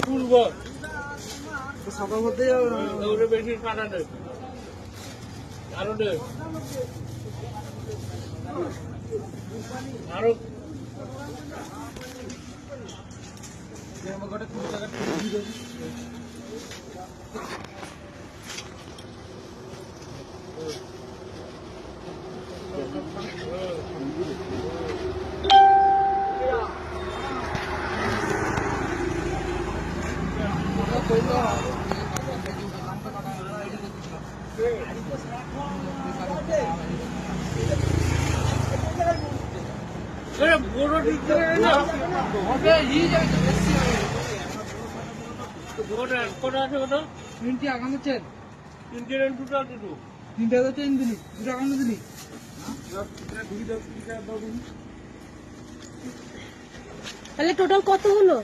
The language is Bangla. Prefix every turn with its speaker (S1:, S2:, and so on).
S1: তুলবো
S2: সকাল করতে
S1: ওটা বেশি কাটা নেই আরো নেই আরো
S2: গোটা 20 টাকা
S1: বড় ঠিক করে না
S2: হবে ই যাবে তো বেশি হবে
S1: ওটা কটা আছে ওটা
S2: 20 আগানো চেন
S1: 3 রেন দুটো আছে তো
S2: 3 টাকা চেন দিলি 2 টাকা দিলি
S3: তাহলে টোটাল কত হলো?